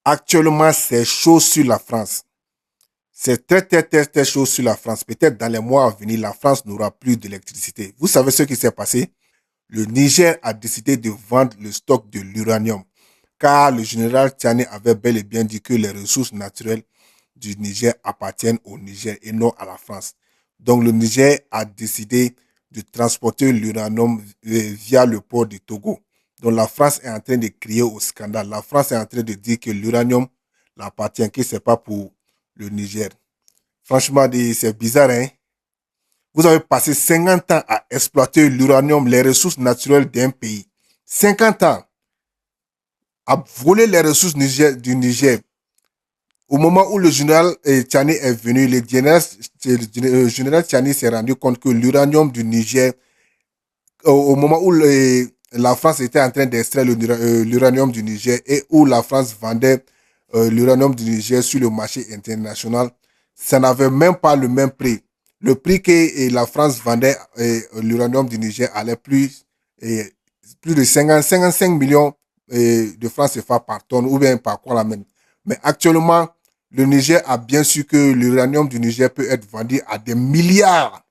Actuellement, c'est chaud sur la France. C'est très, très, très, très chaud sur la France. Peut-être dans les mois à venir, la France n'aura plus d'électricité. Vous savez ce qui s'est passé? Le Niger a décidé de vendre le stock de l'uranium, car le général Tchani avait bel et bien dit que les ressources naturelles du Niger appartiennent au Niger et non à la France. Donc le Niger a décidé de transporter l'uranium via le port du Togo. Donc la France est en train de crier au scandale. La France est en train de dire que l'uranium l'appartient, que ce n'est pas pour le Niger. Franchement, c'est bizarre, hein? Vous avez passé 50 ans à exploiter l'uranium, les ressources naturelles d'un pays. 50 ans à voler les ressources du Niger. Au moment où le général Tchani est venu, le général Tchani s'est rendu compte que l'uranium du Niger, au moment où la France était en train d'extraire l'uranium du Niger et où la France vendait l'uranium du Niger sur le marché international, ça n'avait même pas le même prix. Le prix que la France vendait l'uranium du Niger allait plus de 55 millions de francs CFA par tonne ou bien par quoi la même. Mais actuellement, le Niger a bien su que l'uranium du Niger peut être vendu à des milliards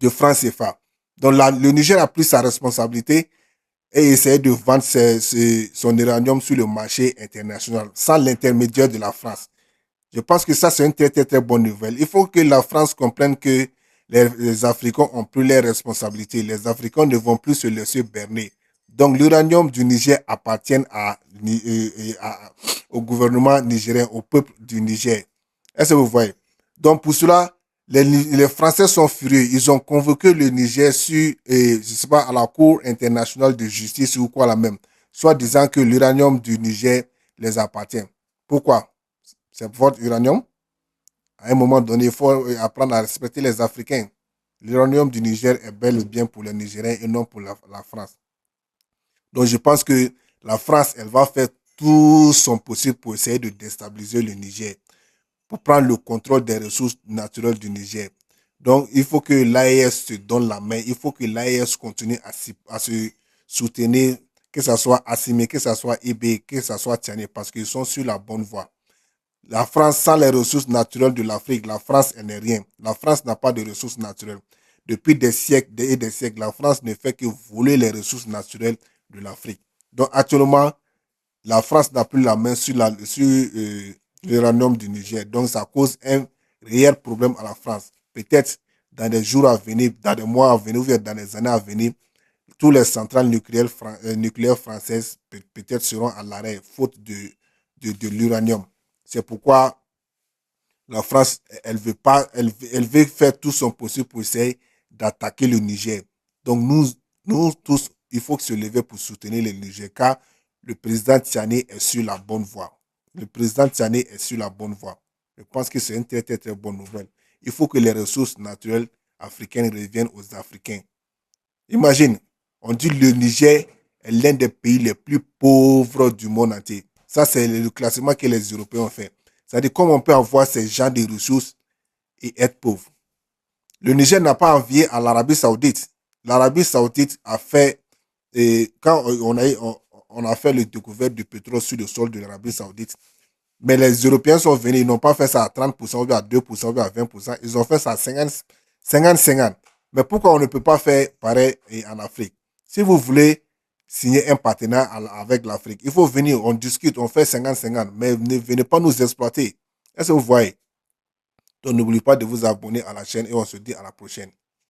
de francs CFA. Donc le Niger a pris sa responsabilité et essayer de vendre son uranium sur le marché international sans l'intermédiaire de la France. Je pense que ça, c'est une très, très, très bonne nouvelle. Il faut que la France comprenne que les Africains ont pris leurs responsabilités. Les Africains ne vont plus se laisser berner. Donc, l'uranium du Niger appartient au gouvernement nigérien, au peuple du Niger. Est-ce que vous voyez? Donc, pour cela, les Français sont furieux. Ils ont convoqué le Niger sur, je sais pas, à la Cour internationale de justice ou quoi la même, soit disant que l'uranium du Niger les appartient. Pourquoi? C'est votre uranium. À un moment donné, il faut apprendre à respecter les Africains. L'uranium du Niger est bel et bien pour les Nigériens et non pour la France. Donc, je pense que la France, elle va faire tout son possible pour essayer de déstabiliser le Niger, pour prendre le contrôle des ressources naturelles du Niger. Donc, il faut que l'AES se donne la main. Il faut que l'AES continue à se soutenir, que ce soit Assimi, que ce soit IB, que ce soit Tchani, parce qu'ils sont sur la bonne voie. La France, sans les ressources naturelles de l'Afrique, la France, elle n'est rien. La France n'a pas de ressources naturelles. Depuis des siècles et des siècles, la France ne fait que voler les ressources naturelles de l'Afrique. Donc, actuellement, la France n'a plus la main sur l'uranium du Niger. Donc, ça cause un réel problème à la France. Peut-être dans des jours à venir, dans des mois à venir, ou dans des années à venir, toutes les centrales nucléaires françaises peut-être seront à l'arrêt, faute de l'uranium. C'est pourquoi la France, elle veut faire tout son possible pour essayer d'attaquer le Niger. Donc nous tous, il faut se lever pour soutenir le Niger, car le président Tchani est sur la bonne voie. Le président Tchani est sur la bonne voie. Je pense que c'est une très, très, très bonne nouvelle. Il faut que les ressources naturelles africaines reviennent aux Africains. Imagine, on dit le Niger est l'un des pays les plus pauvres du monde entier. Ça, c'est le classement que les Européens ont fait. C'est-à-dire comment on peut avoir ces gens de ressources et être pauvre. Le Niger n'a pas envié à l'Arabie Saoudite. L'Arabie Saoudite a fait, quand on a fait le découverte du pétrole sur le sol de l'Arabie Saoudite, mais les Européens sont venus, ils n'ont pas fait ça à 30%, ou à 2%, ou à 20%, ils ont fait ça à 50-50. Mais pourquoi on ne peut pas faire pareil en Afrique? Si vous voulez signer un partenariat avec l'Afrique, il faut venir, on discute, on fait 50-50, mais ne venez pas nous exploiter. Est-ce que vous voyez? Donc n'oubliez pas de vous abonner à la chaîne et on se dit à la prochaine.